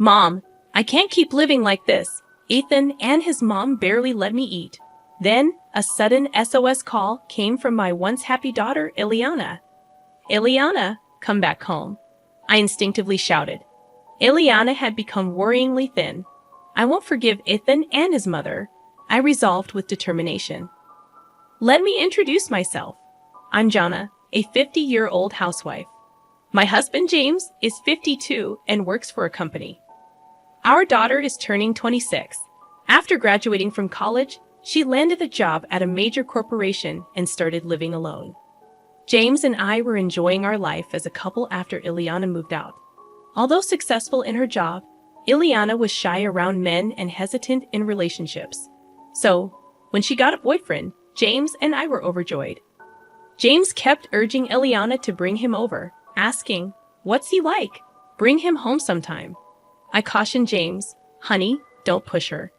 Mom, I can't keep living like this. Ethan and his mom barely let me eat. Then, a sudden SOS call came from my once happy daughter, Ileana. Ileana, come back home. I instinctively shouted. Ileana had become worryingly thin. I won't forgive Ethan and his mother, I resolved with determination. Let me introduce myself. I'm Jana, a 50-year-old housewife. My husband James is 52 and works for a company. Our daughter is turning 26. After graduating from college, she landed a job at a major corporation and started living alone. James and I were enjoying our life as a couple after Ileana moved out. Although successful in her job, Ileana was shy around men and hesitant in relationships. So, when she got a boyfriend, James and I were overjoyed. James kept urging Ileana to bring him over, asking, "What's he like? Bring him home sometime." I cautioned James, "Honey, don't push her.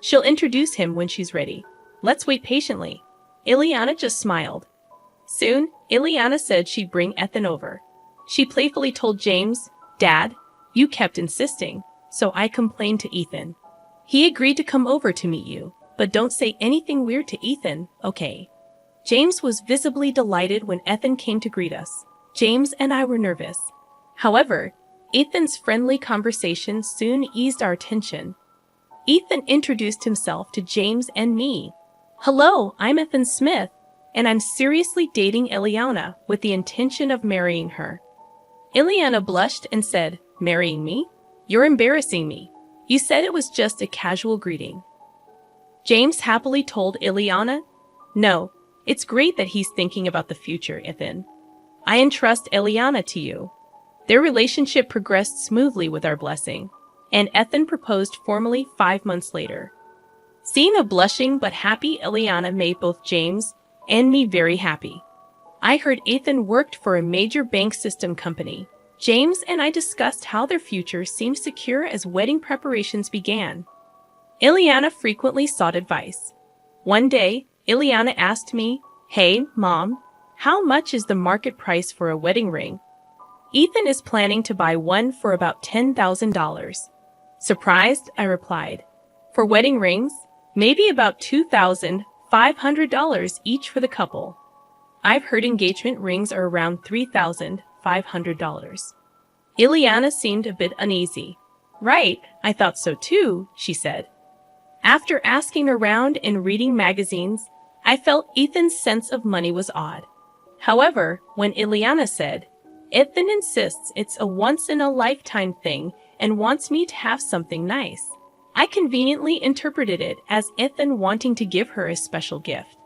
She'll introduce him when she's ready. Let's wait patiently." Ileana just smiled. Soon, Ileana said she'd bring Ethan over. She playfully told James, "Dad, you kept insisting, so I complained to Ethan. He agreed to come over to meet you, but don't say anything weird to Ethan, okay?" James was visibly delighted when Ethan came to greet us. James and I were nervous. However, Ethan's friendly conversation soon eased our tension. Ethan introduced himself to James and me. "Hello, I'm Ethan Smith, and I'm seriously dating Ileana with the intention of marrying her." Ileana blushed and said, "Marrying me? You're embarrassing me. You said it was just a casual greeting." James happily told Ileana, "No, it's great that he's thinking about the future, Ethan. I entrust Ileana to you." Their relationship progressed smoothly with our blessing, and Ethan proposed formally 5 months later. Seeing a blushing but happy Ileana made both James and me very happy. I heard Ethan worked for a major bank system company. James and I discussed how their future seemed secure as wedding preparations began. Ileana frequently sought advice. One day, Ileana asked me, "Hey, Mom, how much is the market price for a wedding ring?" "Ethan is planning to buy one for about $10,000. Surprised, I replied. "For wedding rings, maybe about $2,500 each for the couple. I've heard engagement rings are around $3,500. Ileana seemed a bit uneasy. "Right, I thought so too," she said. After asking around and reading magazines, I felt Ethan's sense of money was odd. However, when Ileana said, "Ethan insists it's a once-in-a-lifetime thing and wants me to have something nice," I conveniently interpreted it as Ethan wanting to give her a special gift.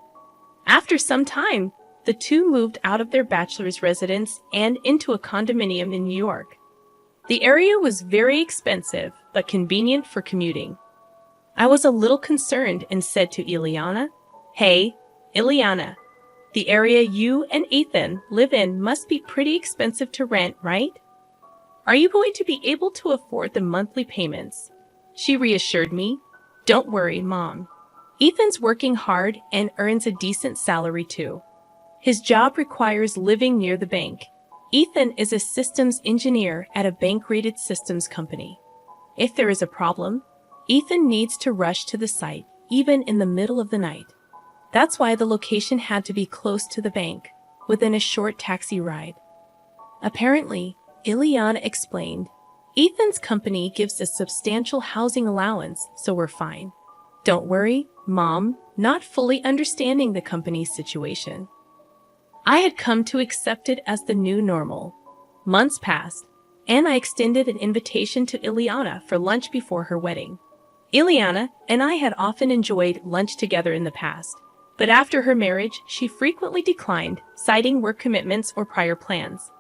After some time, the two moved out of their bachelor's residence and into a condominium in New York. The area was very expensive, but convenient for commuting. I was a little concerned and said to Ileana, "Hey, Ileana, the area you and Ethan live in must be pretty expensive to rent, right? Are you going to be able to afford the monthly payments?" She reassured me, "Don't worry, Mom. Ethan's working hard and earns a decent salary too. His job requires living near the bank. Ethan is a systems engineer at a bank-rated systems company. If there is a problem, Ethan needs to rush to the site, even in the middle of the night. That's why the location had to be close to the bank, within a short taxi ride." Apparently, Ileana explained, "Ethan's company gives a substantial housing allowance, so we're fine." "Don't worry, Mom," not fully understanding the company's situation. I had come to accept it as the new normal. Months passed, and I extended an invitation to Ileana for lunch before her wedding. Ileana and I had often enjoyed lunch together in the past, but after her marriage, she frequently declined, citing work commitments or prior plans.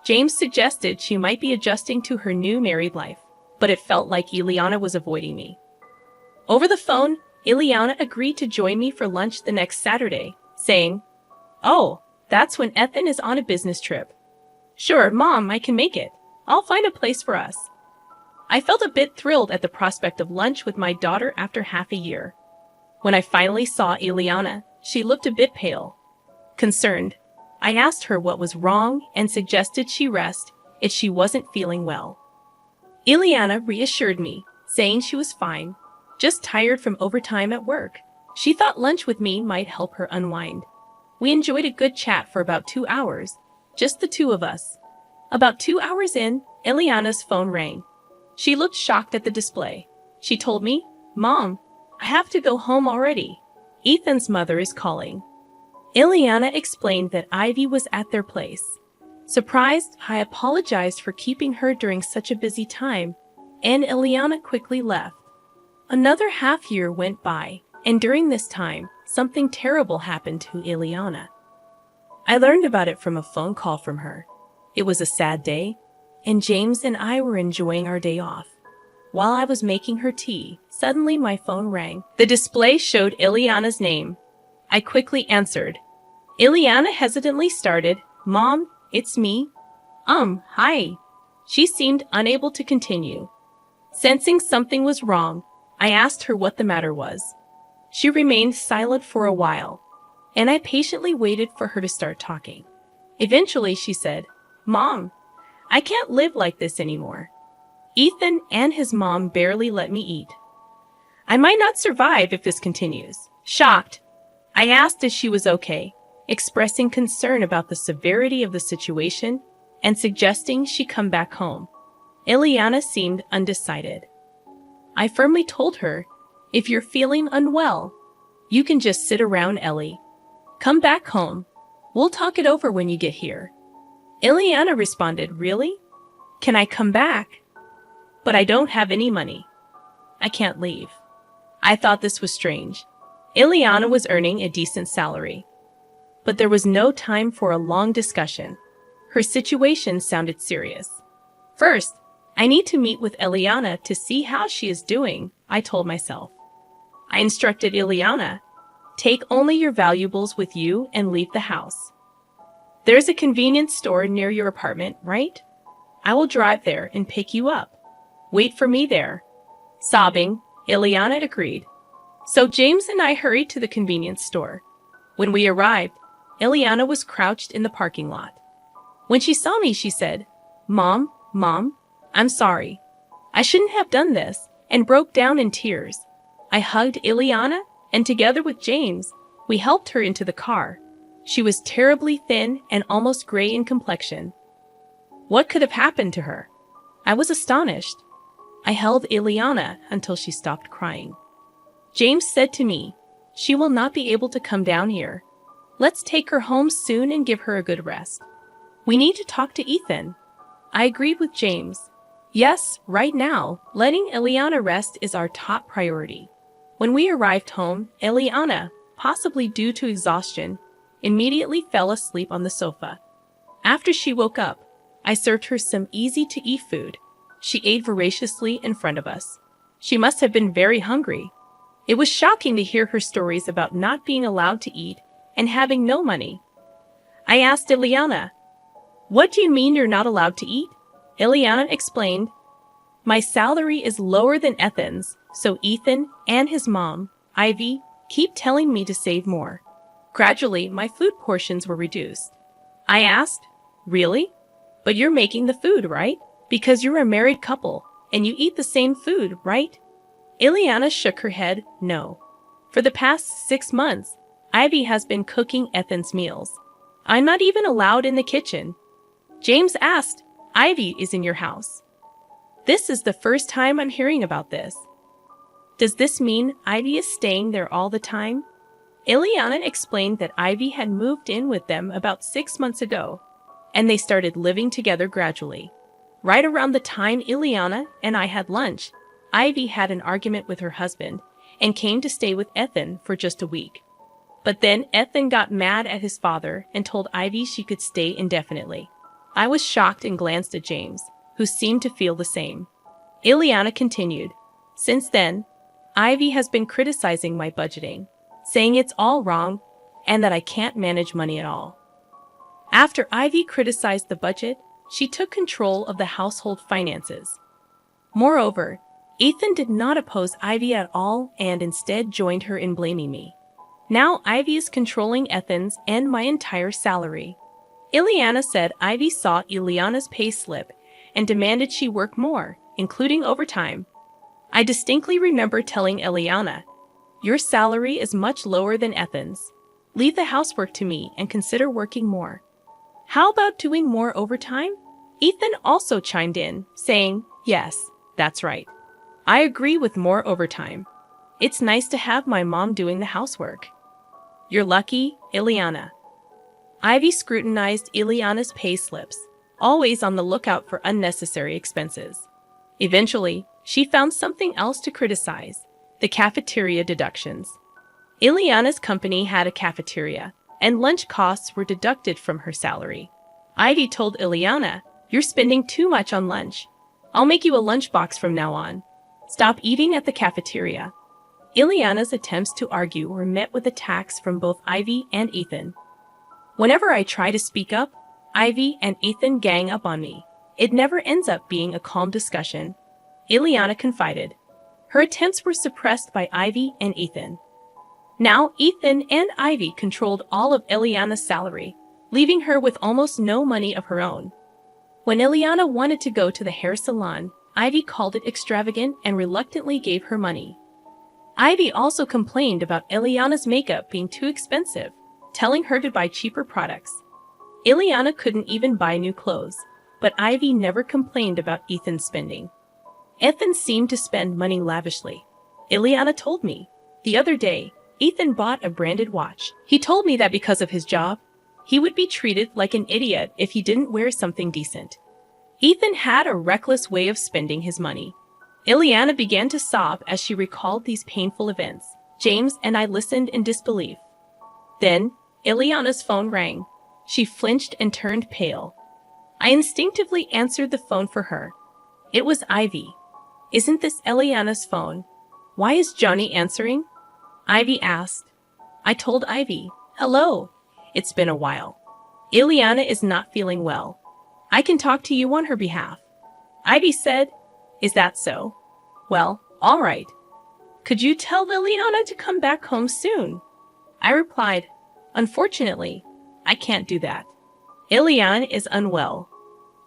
James suggested she might be adjusting to her new married life, but it felt like Ileana was avoiding me. Over the phone, Ileana agreed to join me for lunch the next Saturday, saying, "Oh, that's when Ethan is on a business trip." "Sure, Mom, I can make it. I'll find a place for us." I felt a bit thrilled at the prospect of lunch with my daughter after half a year. When I finally saw Ileana, she looked a bit pale. Concerned, I asked her what was wrong and suggested she rest if she wasn't feeling well. Ileana reassured me, saying she was fine, just tired from overtime at work. She thought lunch with me might help her unwind. We enjoyed a good chat for about 2 hours, just the two of us. About 2 hours in, Ileana's phone rang. She looked shocked at the display. She told me, "Mom, I have to go home already. Ethan's mother is calling." Ileana explained that Ivy was at their place. Surprised, I apologized for keeping her during such a busy time, and Ileana quickly left. Another half year went by, and during this time, something terrible happened to Ileana. I learned about it from a phone call from her. It was a sad day, and James and I were enjoying our day off. While I was making her tea, suddenly my phone rang. The display showed Ileana's name. I quickly answered. Ileana hesitantly started, "Mom, it's me." Hi." She seemed unable to continue. Sensing something was wrong, I asked her what the matter was. She remained silent for a while, and I patiently waited for her to start talking. Eventually, she said, "Mom, I can't live like this anymore. Ethan and his mom barely let me eat. I might not survive if this continues." Shocked, I asked if she was okay, expressing concern about the severity of the situation and suggesting she come back home. Ileana seemed undecided. I firmly told her, "If you're feeling unwell, you can just sit around, Ellie. Come back home. We'll talk it over when you get here." Ileana responded, "Really? Can I come back? But I don't have any money. I can't leave." I thought this was strange. Ileana was earning a decent salary. But there was no time for a long discussion. Her situation sounded serious. "First, I need to meet with Ileana to see how she is doing," I told myself. I instructed Ileana, "Take only your valuables with you and leave the house. There's a convenience store near your apartment, right? I will drive there and pick you up. Wait for me there." Sobbing, Ileana agreed. So James and I hurried to the convenience store. When we arrived, Ileana was crouched in the parking lot. When she saw me, she said, Mom, I'm sorry. I shouldn't have done this," and broke down in tears. I hugged Ileana, and together with James, we helped her into the car. She was terribly thin and almost gray in complexion. What could have happened to her? I was astonished. I held Ileana until she stopped crying. James said to me, "She will not be able to come down here. Let's take her home soon and give her a good rest. We need to talk to Ethan." I agreed with James. Yes, right now, letting Ileana rest is our top priority. When we arrived home, Ileana, possibly due to exhaustion, immediately fell asleep on the sofa. After she woke up, I served her some easy-to-eat food. She ate voraciously in front of us. She must have been very hungry. It was shocking to hear her stories about not being allowed to eat and having no money. I asked Ileana, "What do you mean you're not allowed to eat?" Ileana explained, "My salary is lower than Ethan's, so Ethan and his mom, Ivy, keep telling me to save more." Gradually, my food portions were reduced. I asked, "Really? But you're making the food, right? Because you're a married couple, and you eat the same food, right?" Ileana shook her head, "No. For the past 6 months, Ivy has been cooking Ethan's meals. I'm not even allowed in the kitchen." James asked, "Ivy is in your house. This is the first time I'm hearing about this. Does this mean Ivy is staying there all the time?" Ileana explained that Ivy had moved in with them about 6 months ago, and they started living together gradually. Right around the time Ileana and I had lunch, Ivy had an argument with her husband and came to stay with Ethan for just a week. But then Ethan got mad at his father and told Ivy she could stay indefinitely. I was shocked and glanced at James, who seemed to feel the same. Ileana continued, "Since then, Ivy has been criticizing my budgeting, saying it's all wrong and that I can't manage money at all." After Ivy criticized the budget, she took control of the household finances. Moreover, Ethan did not oppose Ivy at all and instead joined her in blaming me. Now Ivy is controlling Ethan's and my entire salary. Ileana said Ivy saw Ileana's pay slip and demanded she work more including overtime. I distinctly remember telling Eliana, "Your salary is much lower than Ethan's. Leave the housework to me and consider working more." "How about doing more overtime?" Ethan also chimed in, saying, "Yes, that's right. I agree with more overtime. It's nice to have my mom doing the housework." "You're lucky, Eliana." Ivy scrutinized Eliana's pay slips, always on the lookout for unnecessary expenses. Eventually, she found something else to criticize: the cafeteria deductions. Eliana's company had a cafeteria, and lunch costs were deducted from her salary. Ivy told Eliana, "You're spending too much on lunch. I'll make you a lunchbox from now on. Stop eating at the cafeteria." Eliana's attempts to argue were met with attacks from both Ivy and Ethan. Whenever I try to speak up, Ivy and Ethan gang up on me. It never ends up being a calm discussion. Eliana confided. Her attempts were suppressed by Ivy and Ethan. Now, Ethan and Ivy controlled all of Eliana's salary, leaving her with almost no money of her own. When Eliana wanted to go to the hair salon, Ivy called it extravagant and reluctantly gave her money. Ivy also complained about Eliana's makeup being too expensive, telling her to buy cheaper products. Eliana couldn't even buy new clothes, but Ivy never complained about Ethan's spending. Ethan seemed to spend money lavishly. Eliana told me. The other day, Ethan bought a branded watch. He told me that because of his job, he would be treated like an idiot if he didn't wear something decent. Ethan had a reckless way of spending his money. Eliana began to sob as she recalled these painful events. James and I listened in disbelief. Then, Eliana's phone rang. She flinched and turned pale. I instinctively answered the phone for her. It was Ivy. "Isn't this Eliana's phone? Why is Johnny answering?" Ivy asked. I told Ivy, "Hello. It's been a while. Eliana is not feeling well. I can talk to you on her behalf." Ivy said, "Is that so? Well, all right. Could you tell Eliana to come back home soon?" I replied, "Unfortunately, I can't do that. Eliana is unwell.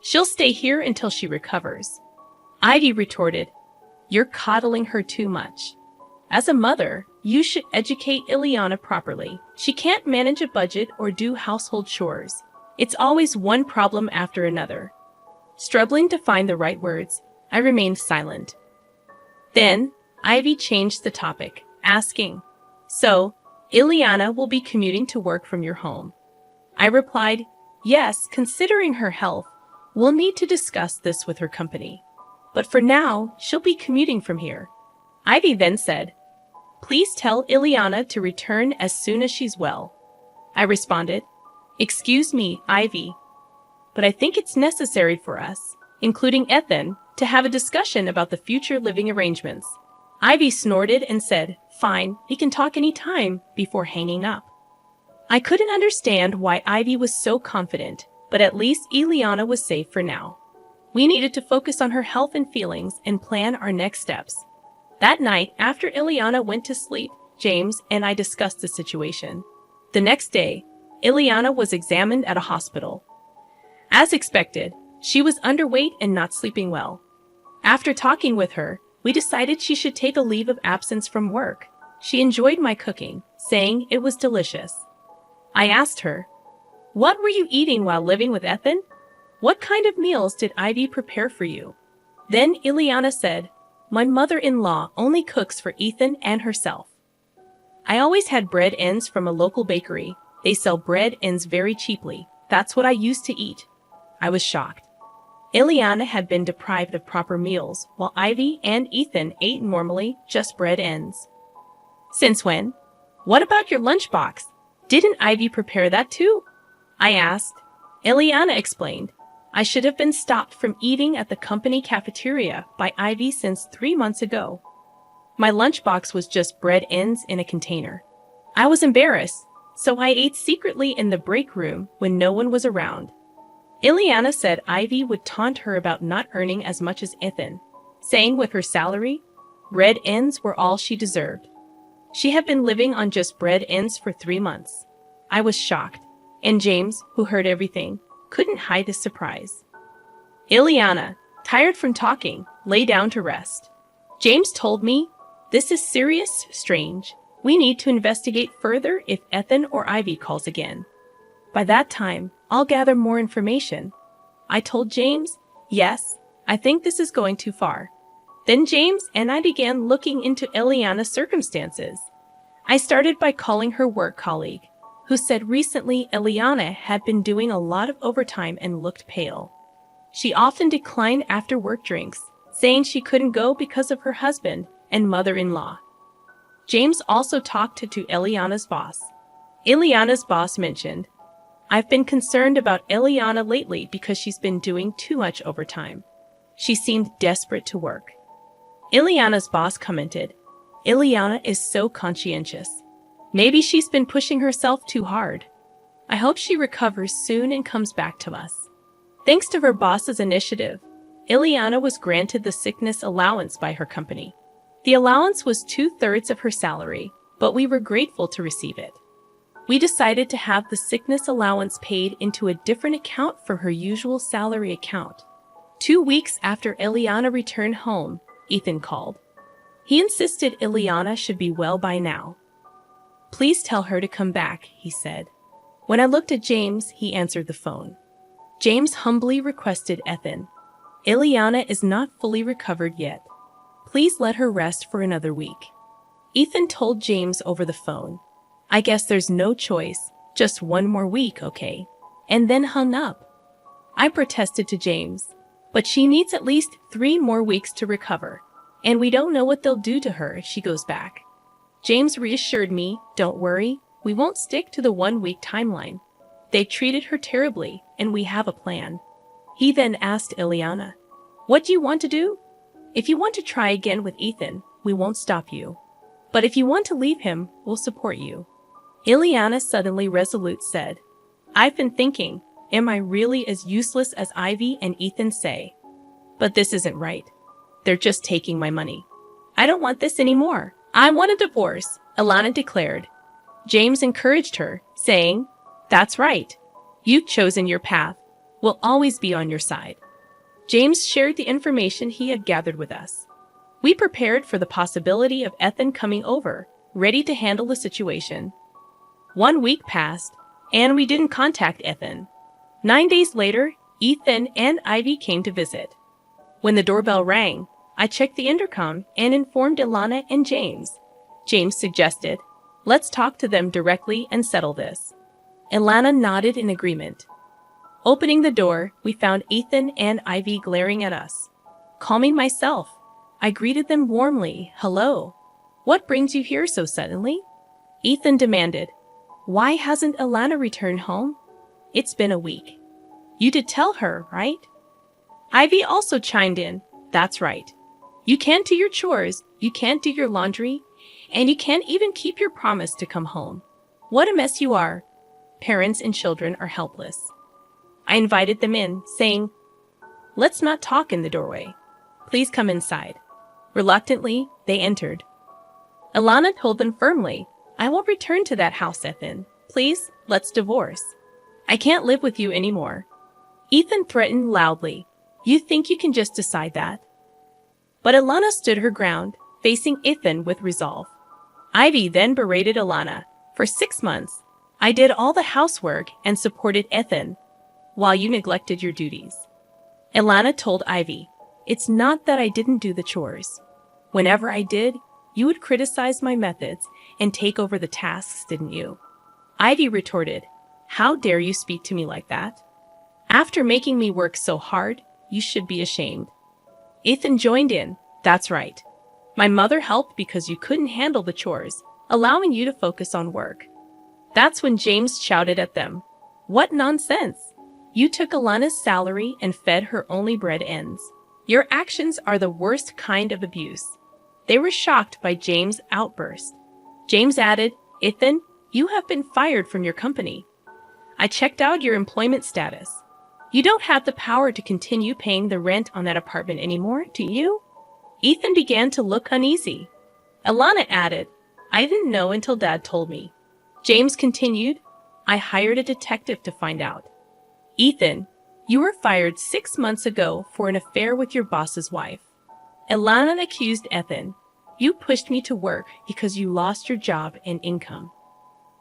She'll stay here until she recovers." Ivy retorted, "You're coddling her too much. As a mother, you should educate Eliana properly. She can't manage a budget or do household chores. It's always one problem after another." Struggling to find the right words, I remained silent. Then, Ivy changed the topic, asking, "So, Eliana will be commuting to work from your home?" I replied, "Yes, considering her health, we'll need to discuss this with her company. But for now, she'll be commuting from here." Ivy then said, "Please tell Eliana to return as soon as she's well." I responded, "Excuse me, Ivy, but I think it's necessary for us, including Ethan, to have a discussion about the future living arrangements." Ivy snorted and said, "Fine, we can talk any time," before hanging up. I couldn't understand why Ivy was so confident, but at least Eliana was safe for now. We needed to focus on her health and feelings and plan our next steps. That night, after Eliana went to sleep, James and I discussed the situation. The next day, Eliana was examined at a hospital. As expected, she was underweight and not sleeping well. After talking with her, we decided she should take a leave of absence from work. She enjoyed my cooking, saying it was delicious. I asked her, "What were you eating while living with Ethan? What kind of meals did Ivy prepare for you?" Then Eliana said, "My mother-in-law only cooks for Ethan and herself. I always had bread ends from a local bakery. They sell bread ends very cheaply. That's what I used to eat." I was shocked. Eliana had been deprived of proper meals, while Ivy and Ethan ate normally, just bread ends. "Since when? What about your lunchbox? Didn't Ivy prepare that too?" I asked. Eliana explained, "I should have been stopped from eating at the company cafeteria by Ivy since 3 months ago. My lunchbox was just bread ends in a container. I was embarrassed, so I ate secretly in the break room when no one was around." Eliana said Ivy would taunt her about not earning as much as Ethan, saying with her salary, bread ends were all she deserved. She had been living on just bread ends for 3 months. I was shocked, and James, who heard everything, couldn't hide his surprise. "Eliana, tired from talking, lay down to rest. James told me, "This is serious, Strange. We need to investigate further if Ethan or Ivy calls again. By that time, I'll gather more information." I told James, "Yes, I think this is going too far." Then James and I began looking into Eliana's circumstances. I started by calling her work colleague, who said recently Eliana had been doing a lot of overtime and looked pale. She often declined after-work drinks, saying she couldn't go because of her husband and mother-in-law. James also talked to Eliana's boss. Eliana's boss mentioned, "I've been concerned about Eliana lately because she's been doing too much overtime. She seemed desperate to work." Eliana's boss commented, "Eliana is so conscientious. Maybe she's been pushing herself too hard. I hope she recovers soon and comes back to us." Thanks to her boss's initiative, Eliana was granted the sickness allowance by her company. The allowance was 2/3 of her salary, but we were grateful to receive it. We decided to have the sickness allowance paid into a different account from her usual salary account. 2 weeks after Eliana returned home, Ethan called. He insisted Eliana should be well by now. "Please tell her to come back," he said. When I looked at James, he answered the phone. James humbly requested Ethan, "Eliana is not fully recovered yet. Please let her rest for another week." Ethan told James over the phone, "I guess there's no choice, just 1 more week, okay?" And then hung up. I protested to James, "But she needs at least 3 more weeks to recover, and we don't know what they'll do to her if she goes back." James reassured me, "Don't worry, we won't stick to the 1-week timeline. They treated her terribly, and we have a plan." He then asked Eliana, "What do you want to do? If you want to try again with Ethan, we won't stop you. But if you want to leave him, we'll support you." Eliana, suddenly resolute, said, "I've been thinking, am I really as useless as Ivy and Ethan say? But this isn't right. They're just taking my money. I don't want this anymore. I want a divorce," Eliana declared. James encouraged her, saying, "That's right. You've chosen your path. We'll always be on your side." James shared the information he had gathered with us. We prepared for the possibility of Ethan coming over, ready to handle the situation. 1 week passed, and we didn't contact Ethan. 9 days later, Ethan and Ivy came to visit. When the doorbell rang, I checked the intercom and informed Eliana and James. James suggested, "Let's talk to them directly and settle this." Eliana nodded in agreement. Opening the door, we found Ethan and Ivy glaring at us. Calming myself, I greeted them warmly. "Hello. What brings you here so suddenly?" Ethan demanded, "Why hasn't Eliana returned home? It's been a week. You did tell her, right?" Ivy also chimed in, "That's right. You can't do your chores, you can't do your laundry, and you can't even keep your promise to come home. What a mess you are. Parents and children are helpless." I invited them in, saying, "Let's not talk in the doorway. Please come inside." Reluctantly, they entered. Eliana told them firmly, "I won't return to that house, Ethan. Please, let's divorce. I can't live with you anymore." Ethan threatened loudly, "You think you can just decide that?" But Eliana stood her ground, facing Ethan with resolve. Ivy then berated Eliana. "For 6 months, I did all the housework and supported Ethan, while you neglected your duties." Eliana told Ivy, "It's not that I didn't do the chores. Whenever I did, you would criticize my methods and take over the tasks, didn't you?" Ivy retorted, "How dare you speak to me like that? After making me work so hard, you should be ashamed." Ethan joined in, "That's right. My mother helped because you couldn't handle the chores, allowing you to focus on work." That's when James shouted at them, "What nonsense! You took Alana's salary and fed her only bread ends. Your actions are the worst kind of abuse." They were shocked by James' outburst. James added, "Ethan, you have been fired from your company. I checked out your employment status. You don't have the power to continue paying the rent on that apartment anymore, do you?" Ethan began to look uneasy. Eliana added, "I didn't know until Dad told me." James continued, "I hired a detective to find out." Ethan, You were fired 6 months ago for an affair with your boss's wife. Ilana accused Ethan. You pushed me to work because you lost your job and income.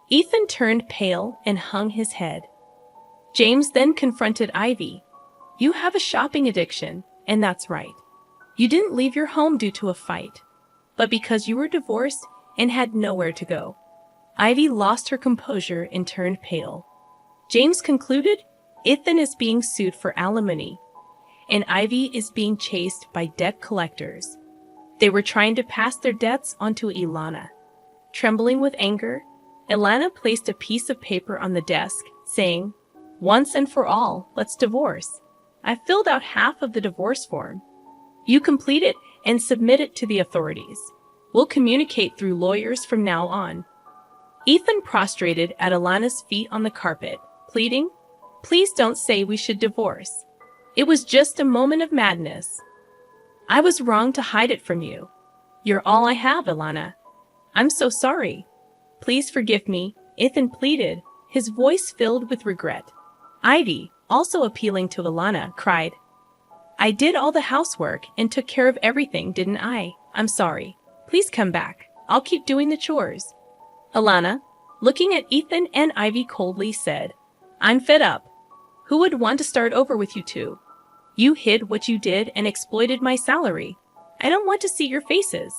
Ethan turned pale and hung his head. James then confronted Ivy. You have a shopping addiction, and that's right. You didn't leave your home due to a fight, but because you were divorced and had nowhere to go. Ivy lost her composure and turned pale. James concluded Ethan is being sued for alimony, and Ivy is being chased by debt collectors. They were trying to pass their debts onto Ilana. Trembling with anger, Ilana placed a piece of paper on the desk, saying, "Once and for all, let's divorce. I filled out half of the divorce form. You complete it and submit it to the authorities. We'll communicate through lawyers from now on." Ethan prostrated at Ilana's feet on the carpet, pleading, "Please don't say we should divorce. It was just a moment of madness. I was wrong to hide it from you. You're all I have, Ilana. I'm so sorry. Please forgive me," Ethan pleaded, his voice filled with regret. Ivy, also appealing to Ilana, cried, "I did all the housework and took care of everything, didn't I? I'm sorry. Please come back. I'll keep doing the chores." Ilana, looking at Ethan and Ivy coldly, said, "I'm fed up. Who would want to start over with you two? You hid what you did and exploited my salary. I don't want to see your faces."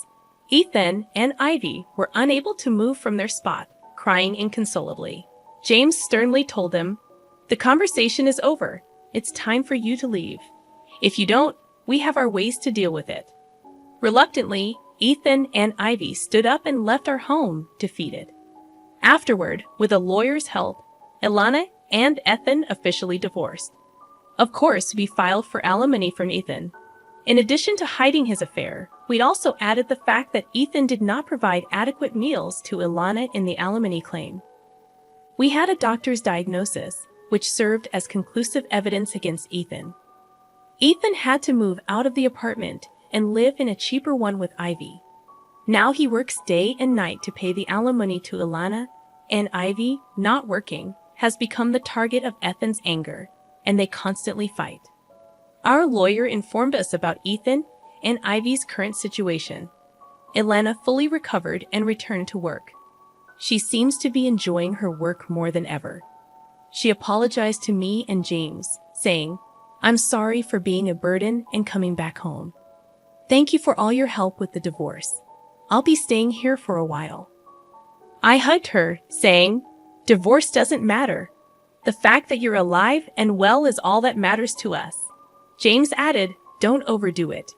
Ethan and Ivy were unable to move from their spot, crying inconsolably. James sternly told them, "The conversation is over. It's time for you to leave. If you don't, we have our ways to deal with it." Reluctantly, Ethan and Ivy stood up and left our home, defeated. Afterward, with a lawyer's help, Ilana and Ethan officially divorced. Of course, we filed for alimony from Ethan. In addition to hiding his affair, we'd also added the fact that Ethan did not provide adequate meals to Ilana in the alimony claim. We had a doctor's diagnosis, which served as conclusive evidence against Ethan. Ethan had to move out of the apartment and live in a cheaper one with Ivy. Now he works day and night to pay the alimony to Ilana, and Ivy, not working, has become the target of Ethan's anger, and they constantly fight. Our lawyer informed us about Ethan and Ivy's current situation. Ilana fully recovered and returned to work. She seems to be enjoying her work more than ever. She apologized to me and James, saying, "I'm sorry for being a burden and coming back home. Thank you for all your help with the divorce. I'll be staying here for a while." I hugged her, saying, "Divorce doesn't matter. The fact that you're alive and well is all that matters to us." James added, "Don't overdo it.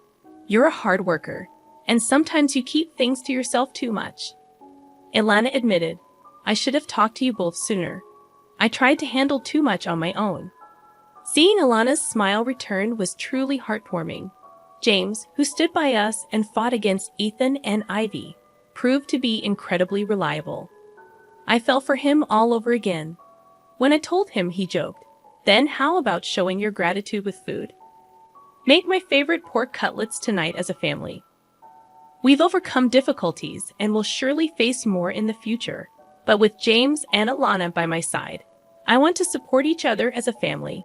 You're a hard worker, and sometimes you keep things to yourself too much." Ilana admitted, "I should have talked to you both sooner. I tried to handle too much on my own." Seeing Ilana's smile return was truly heartwarming. James, who stood by us and fought against Ethan and Ivy, proved to be incredibly reliable. I fell for him all over again. When I told him, he joked, "Then how about showing your gratitude with food? Make my favorite pork cutlets tonight as a family." We've overcome difficulties and will surely face more in the future. But with James and Ilana by my side, I want to support each other as a family.